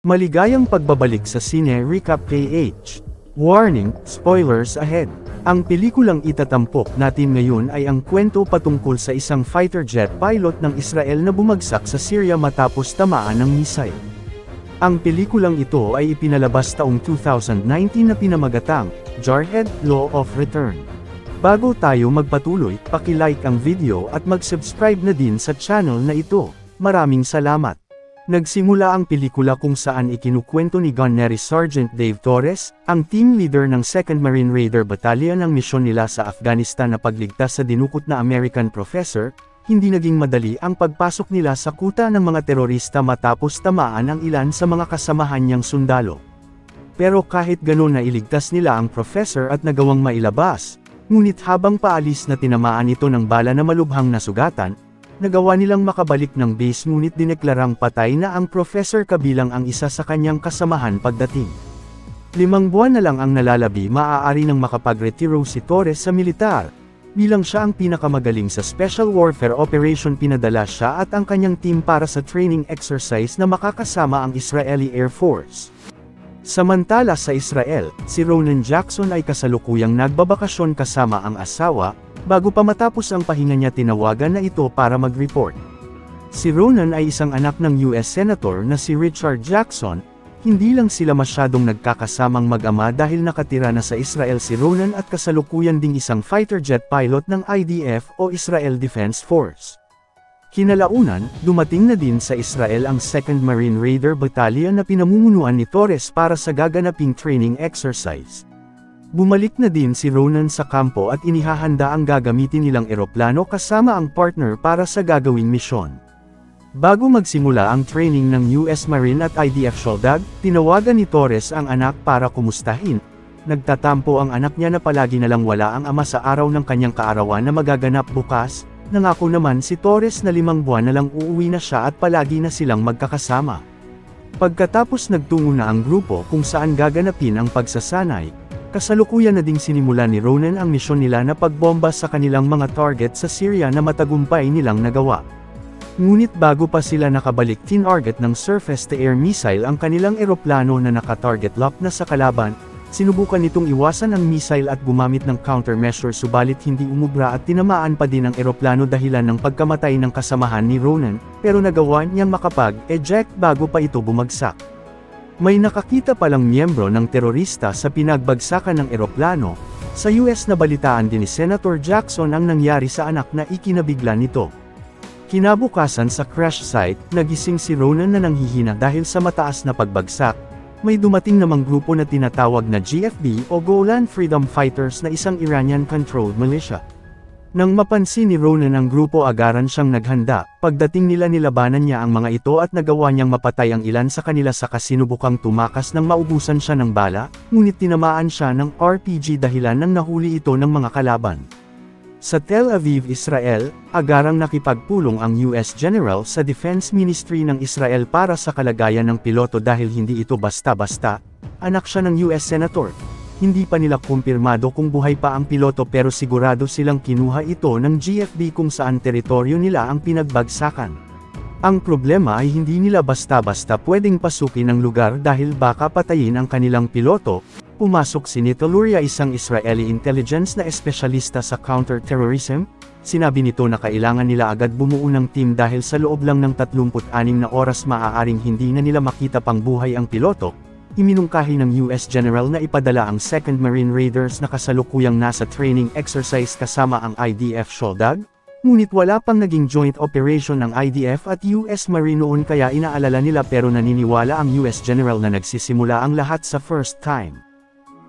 Maligayang pagbabalik sa Sine Recap PH. Warning, spoilers ahead. Ang pelikulang itatampok natin ngayon ay ang kwento patungkol sa isang fighter jet pilot ng Israel na bumagsak sa Syria matapos tamaan ng missile. Ang pelikulang ito ay ipinalabas taong 2019 na pinamagatang Jarhead Law of Return. Bago tayo magpatuloy, paki-like ang video at mag-subscribe na din sa channel na ito. Maraming salamat. Nagsimula ang pelikula kung saan ikinukwento ni Gunnery Sergeant Dave Torres, ang team leader ng 2nd Marine Raider Battalion ang misyon nila sa Afghanistan na pagligtas sa dinukot na American professor. Hindi naging madali ang pagpasok nila sa kuta ng mga terorista matapos tamaan ang ilan sa mga kasamahan niyang sundalo. Pero kahit gano'n na iligtas nila ang professor at nagawang mailabas, ngunit habang paalis na tinamaan ito ng bala na malubhang nasugatan, nagawa nilang makabalik ng base ngunit dineklarang patay na ang professor kabilang ang isa sa kanyang kasamahan pagdating. 5 buwan na lang ang nalalabi maaari nang makapagretiro si Torres sa militar. Bilang siya ang pinakamagaling sa Special Warfare Operation, pinadala siya at ang kanyang team para sa training exercise na makakasama ang Israeli Air Force. Samantala sa Israel, si Ronan Jackson ay kasalukuyang nagbabakasyon kasama ang asawa. Bago pa matapos ang pahinga niya, tinawagan na ito para mag-report. Si Ronan ay isang anak ng US Senator na si Richard Jackson. Hindi lang sila masyadong nagkakasamang mag-ama dahil nakatira na sa Israel si Ronan at kasalukuyan ding isang fighter jet pilot ng IDF o Israel Defense Force. Kinalaunan, dumating na din sa Israel ang 2nd Marine Raider Battalion na pinamumunuan ni Torres para sa gaganaping training exercise. Bumalik na din si Ronan sa kampo at inihahanda ang gagamitin nilang eroplano kasama ang partner para sa gagawing misyon. Bago magsimula ang training ng US Marine at IDF Shoaldag, tinawagan ni Torres ang anak para kumustahin. Nagtatampo ang anak niya na palagi nalang wala ang ama sa araw ng kanyang kaarawan na magaganap bukas. Nangako naman si Torres na 5 buwan na lang uuwi na siya at palagi na silang magkakasama. Pagkatapos nagtungo na ang grupo kung saan gaganapin ang pagsasanay, kasalukuyan na ding sinimula ni Ronan ang misyon nila na pagbomba sa kanilang mga target sa Syria na matagumpay nilang nagawa. Ngunit bago pa sila nakabalik, tinarget ng surface-to-air missile ang kanilang eroplano na naka-target lock na sa kalaban. Sinubukan nitong iwasan ang missile at gumamit ng countermeasure subalit hindi umubra at tinamaan pa din ang eroplano dahilan ng pagkamatay ng kasamahan ni Ronan, pero nagawa niyang makapag-eject bago pa ito bumagsak. May nakakita palang miyembro ng terorista sa pinagbagsakan ng eroplano. Sa US nabalitaan din ni Senator Jackson ang nangyari sa anak na ikinabigla nito. Kinabukasan sa crash site, nagising si Ronan na nanghihina dahil sa mataas na pagbagsak. May dumating namang grupo na tinatawag na GFB o Golan Freedom Fighters na isang Iranian-controlled militia. Nang mapansin ni Ronan ang grupo, agaran siyang naghanda. Pagdating nila, nilabanan niya ang mga ito at nagawa niyang mapatay ang ilan sa kanila saka sinubukang tumakas nang maubusan siya ng bala, ngunit tinamaan siya ng RPG dahilan nang nahuli ito ng mga kalaban. Sa Tel Aviv, Israel, agarang nakipagpulong ang US General sa Defense Ministry ng Israel para sa kalagayan ng piloto dahil hindi ito basta-basta. Anak siya ng US Senator. Hindi pa nila kumpirmado kung buhay pa ang piloto pero sigurado silang kinuha ito ng GFB kung saan teritoryo nila ang pinagbagsakan. Ang problema ay hindi nila basta-basta pwedeng pasukin ang lugar dahil baka patayin ang kanilang piloto. Pumasok si Nito Luria, isang Israeli intelligence na espesyalista sa counter-terrorism. Sinabi nito na kailangan nila agad bumuo ng team dahil sa loob lang ng 36 na oras maaaring hindi na nila makita pang buhay ang piloto. Iminungkahi ng US General na ipadala ang 2nd Marine Raiders na kasalukuyang nasa training exercise kasama ang IDF Shoaldag. Ngunit wala pang naging joint operation ng IDF at US Marine noon kaya inaalala nila pero naniniwala ang US General na nagsisimula ang lahat sa first time.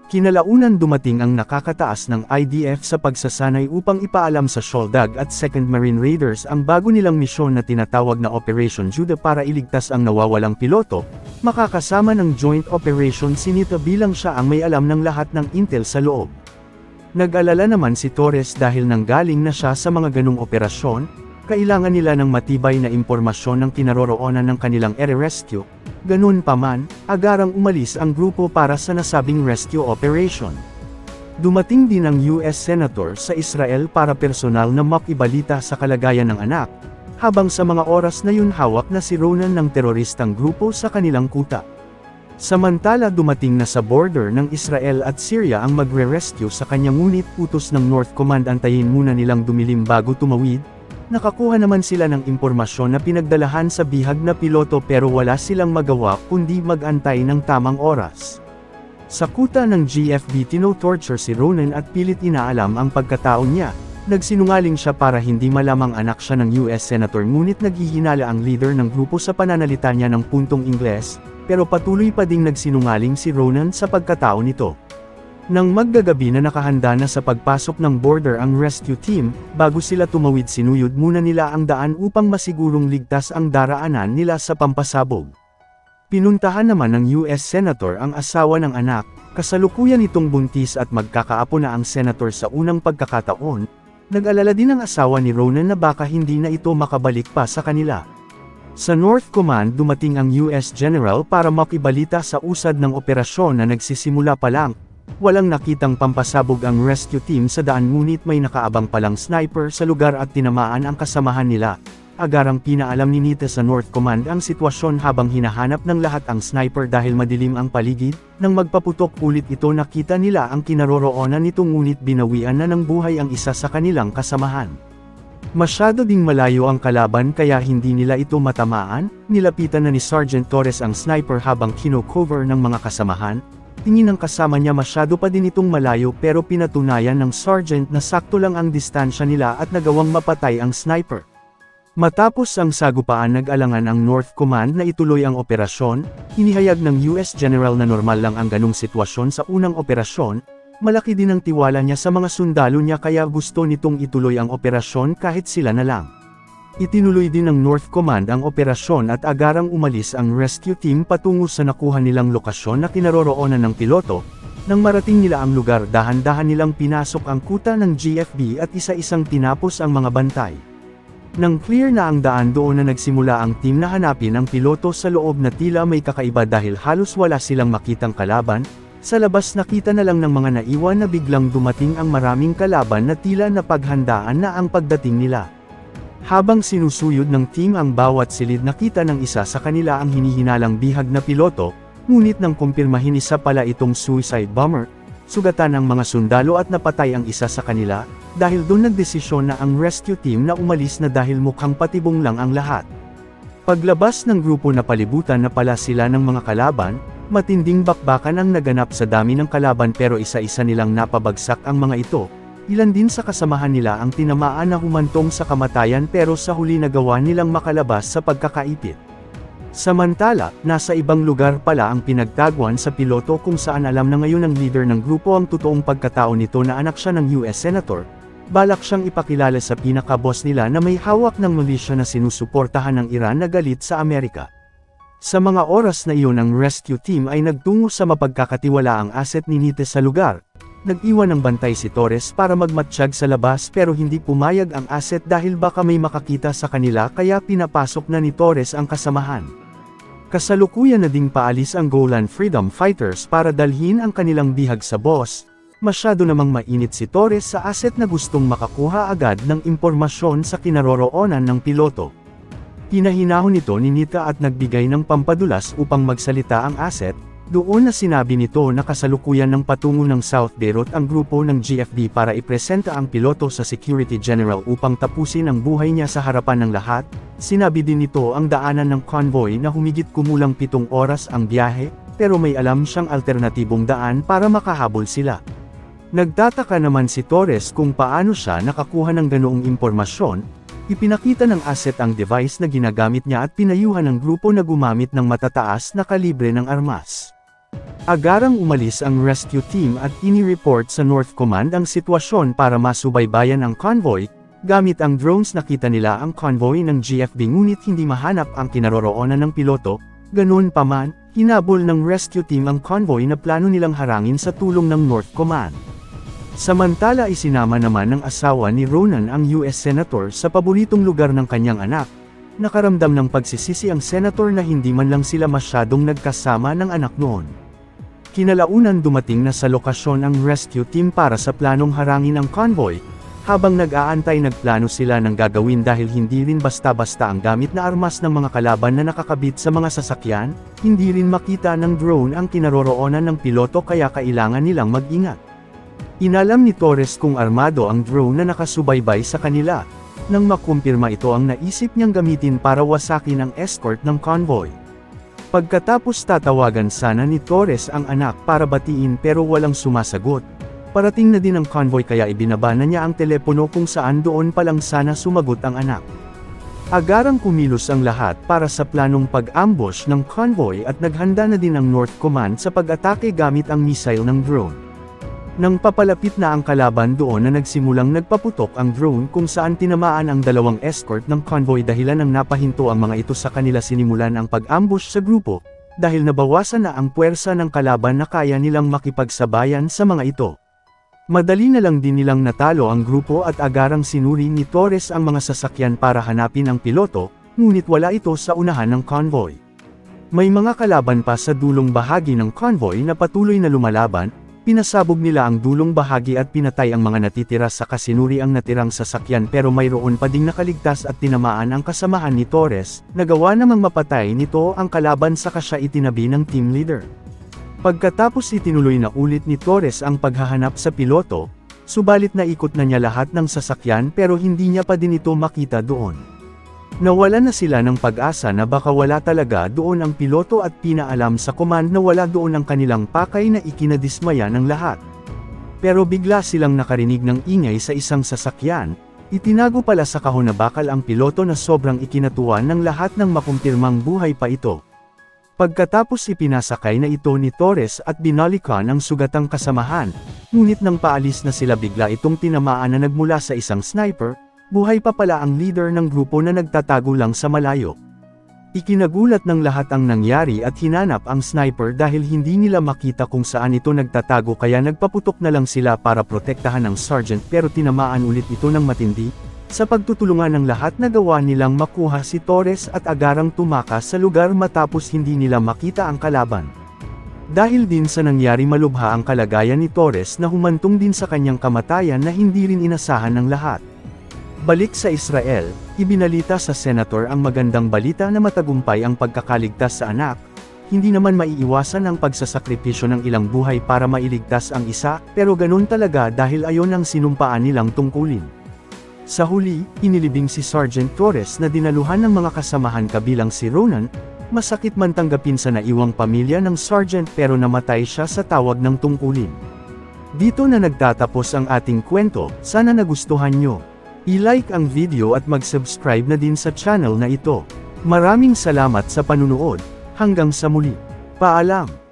Kinalaunan dumating ang nakakataas ng IDF sa pagsasanay upang ipaalam sa Shoaldag at 2nd Marine Raiders ang bago nilang misyon na tinatawag na Operation Judah para iligtas ang nawawalang piloto. Makakasama ng joint operation si Nito bilang siya ang may alam ng lahat ng intel sa loob. Nag-alala naman si Torres dahil nanggaling na siya sa mga ganung operasyon. Kailangan nila ng matibay na impormasyon ng kinaroroonan ng kanilang ere-rescue. Ganun pa man, agarang umalis ang grupo para sa nasabing rescue operation. Dumating din ang US Senator sa Israel para personal na makibalita sa kalagayan ng anak, habang sa mga oras na yun hawak na si Ronan ng teroristang grupo sa kanilang kuta. Samantala dumating na sa border ng Israel at Syria ang magre-rescue sa kanya ngunit utos ng North Command antayin muna nilang dumilim bago tumawid. Nakakuha naman sila ng impormasyon na pinagdalahan sa bihag na piloto pero wala silang magawa kundi mag-antay ng tamang oras. Sa kuta ng GFB tino-torture si Ronan at pilit inaalam ang pagkatao niya. Nagsinungaling siya para hindi malamang anak siya ng US Senator ngunit naghihinala ang leader ng grupo sa pananalita niya ng puntong Ingles, pero patuloy pa ding nagsinungaling si Ronan sa pagkatao nito. Nang maggagabi na nakahanda na sa pagpasok ng border ang rescue team, bago sila tumawid sinuyod muna nila ang daan upang masigurong ligtas ang daraanan nila sa pampasabog. Pinuntahan naman ng US Senator ang asawa ng anak, kasalukuyan itong buntis at magkakaapo na ang senator sa unang pagkakataon. Nag-alala din ang asawa ni Ronan na baka hindi na ito makabalik pa sa kanila. Sa North Command dumating ang US General para makibalita sa usad ng operasyon na nagsisimula pa lang. Walang nakitang pampasabog ang rescue team sa daan ngunit may nakaabang palang sniper sa lugar at tinamaan ang kasamahan nila. Agarang pinaalam ni Nita sa North Command ang sitwasyon habang hinahanap ng lahat ang sniper dahil madilim ang paligid. Nang magpaputok ulit ito nakita nila ang kinaroroonan nito ngunit binawian na ng buhay ang isa sa kanilang kasamahan. Masyado ding malayo ang kalaban kaya hindi nila ito matamaan. Nilapitan na ni Sergeant Torres ang sniper habang kino-cover ng mga kasamahan. Tingin ng kasama niya masyado pa din itong malayo pero pinatunayan ng sergeant na sakto lang ang distansya nila at nagawang mapatay ang sniper. Matapos ang sagupaan nag-alangan ang North Command na ituloy ang operasyon, inihayag ng US General na normal lang ang ganong sitwasyon sa unang operasyon, malaki din ang tiwala niya sa mga sundalo niya kaya gusto nitong ituloy ang operasyon kahit sila na lang. Itinuloy din ng North Command ang operasyon at agarang umalis ang rescue team patungo sa nakuha nilang lokasyon na kinaroroonan ng piloto. Nang marating nila ang lugar dahan-dahan nilang pinasok ang kuta ng GFB at isa-isang tinapos ang mga bantay. Nang clear na ang daan doon na nagsimula ang team na hanapin ang piloto sa loob na tila may kakaiba dahil halos wala silang makitang kalaban, sa labas nakita na lang ng mga naiwan na biglang dumating ang maraming kalaban na tila napaghandaan na ang pagdating nila. Habang sinusuyod ng team ang bawat silid nakita ng isa sa kanila ang hinihinalang bihag na piloto, ngunit nang kumpirmahin isa pala itong suicide bomber, sugatan ang mga sundalo at napatay ang isa sa kanila, dahil doon nagdesisyon na ang rescue team na umalis na dahil mukhang patibong lang ang lahat. Paglabas ng grupo na palibutan na pala sila ng mga kalaban, matinding bakbakan ang naganap sa dami ng kalaban pero isa-isa nilang napabagsak ang mga ito. Ilan din sa kasamahan nila ang tinamaan na humantong sa kamatayan pero sa huli nagawa nilang makalabas sa pagkakaipit. Samantala, nasa ibang lugar pala ang pinagtaguan sa piloto kung saan alam na ngayon ng leader ng grupo ang totoong pagkatao nito na anak siya ng US Senator. Balak siyang ipakilala sa pinaka-boss nila na may hawak ng milisya na sinusuportahan ng Iran na galit sa Amerika. Sa mga oras na iyon ang rescue team ay nagtungo sa mapagkakatiwalaang asset ni Nite sa lugar. Nag-iwan ng bantay si Torres para magmatsyag sa labas pero hindi pumayag ang asset dahil baka may makakita sa kanila kaya pinapasok na ni Torres ang kasamahan. Kasalukuyan na ding paalis ang Golan Freedom Fighters para dalhin ang kanilang bihag sa boss. Masyado namang mainit si Torres sa asset na gustong makakuha agad ng impormasyon sa kinaroroonan ng piloto. Pinahinahon nito ni Nita at nagbigay ng pampadulas upang magsalita ang asset. Doon na sinabi nito na kasalukuyan ng patungo ng South Beirut ang grupo ng GFB para ipresenta ang piloto sa Security General upang tapusin ang buhay niya sa harapan ng lahat. Sinabi din nito ang daanan ng convoy na humigit kumulang 7 oras ang biyahe, pero may alam siyang alternatibong daan para makahabol sila. Nagtataka naman si Torres kung paano siya nakakuha ng ganoong impormasyon. Ipinakita ng asset ang device na ginagamit niya at pinayuhan ng grupo na gumamit ng matataas na kalibre ng armas. Agarang umalis ang rescue team at ini-report sa North Command ang sitwasyon para masubaybayan ang convoy. Gamit ang drones nakita nila ang convoy ng GFB ngunit hindi mahanap ang kinaroroonan ng piloto. Ganun pa man, hinabol ng rescue team ang convoy na plano nilang harangin sa tulong ng North Command. Samantala isinama naman ng asawa ni Ronan ang US Senator sa paboritong lugar ng kanyang anak. Nakaramdam ng pagsisisi ang senator na hindi man lang sila masyadong nagkasama ng anak noon. Kinalaunan dumating na sa lokasyon ang rescue team para sa planong harangin ang convoy. Habang nag-aantay nagplano sila ng gagawin dahil hindi rin basta-basta ang gamit na armas ng mga kalaban na nakakabit sa mga sasakyan, hindi rin makita ng drone ang kinaroroonan ng piloto kaya kailangan nilang mag-ingat. Inalam ni Torres kung armado ang drone na nakasubaybay sa kanila. Nang makumpirma ito ang naisip niyang gamitin para wasakin ang escort ng convoy. Pagkatapos tatawagan sana ni Torres ang anak para batiin pero walang sumasagot. Parating na din ang convoy kaya ibinaba na niya ang telepono kung saan doon pa lang sana sumagot ang anak. Agarang kumilos ang lahat para sa planong pag-ambush ng convoy at naghanda na din ang North Command sa pag-atake gamit ang missile ng drone. Nang papalapit na ang kalaban doon na nagsimulang nagpaputok ang drone kung saan tinamaan ang dalawang escort ng convoy dahilan ng napahinto ang mga ito sa kanila sinimulan ang pag-ambush sa grupo, dahil nabawasan na ang puwersa ng kalaban na kaya nilang makipagsabayan sa mga ito. Madali na lang din nilang natalo ang grupo at agarang sinuri ni Torres ang mga sasakyan para hanapin ang piloto, ngunit wala ito sa unahan ng convoy. May mga kalaban pa sa dulong bahagi ng convoy na patuloy na lumalaban, pinasabog nila ang dulong bahagi at pinatay ang mga natitira sa kasinuri ang natirang sasakyan pero mayroon pa ding nakaligtas at tinamaan ang kasamahan ni Torres, nagawa namang mapatay nito ang kalaban saka siya itinabi ng team leader. Pagkatapos itinuloy na ulit ni Torres ang paghahanap sa piloto, subalit naikot na niya lahat ng sasakyan pero hindi niya pa din ito makita doon. Nawala na sila ng pag-asa na baka wala talaga doon ang piloto at pinaalam sa command na wala doon ang kanilang pakay na ikinadismaya ng lahat. Pero bigla silang nakarinig ng ingay sa isang sasakyan, itinago pala sa kahon na bakal ang piloto na sobrang ikinatuwa ng lahat nang makumpirmang buhay pa ito. Pagkatapos ipinasakay na ito ni Torres at binalikan ang sugatang kasamahan, ngunit nang paalis na sila bigla itong tinamaan na nagmula sa isang sniper, buhay pa pala ang leader ng grupo na nagtatago lang sa malayo. Ikinagulat ng lahat ang nangyari at hinanap ang sniper dahil hindi nila makita kung saan ito nagtatago kaya nagpaputok na lang sila para protektahan ang sergeant pero tinamaan ulit ito ng matindi. Sa pagtutulungan ng lahat nagawa nilang makuha si Torres at agarang tumakas sa lugar matapos hindi nila makita ang kalaban. Dahil din sa nangyari malubha ang kalagayan ni Torres na humantong din sa kanyang kamatayan na hindi rin inasahan ng lahat. Balik sa Israel, ibinalita sa senator ang magandang balita na matagumpay ang pagkakaligtas sa anak. Hindi naman maiiwasan ang pagsasakripisyo ng ilang buhay para mailigtas ang isa, pero ganun talaga dahil ayon ang sinumpaan nilang tungkulin. Sa huli, inilibing si Sergeant Torres na dinaluhan ng mga kasamahan kabilang si Ronan, masakit man tanggapin sa naiwang pamilya ng Sergeant pero namatay siya sa tawag ng tungkulin. Dito na nagtatapos ang ating kwento, sana nagustuhan nyo. I-like ang video at mag-subscribe na din sa channel na ito. Maraming salamat sa panunood, hanggang sa muli. Paalam!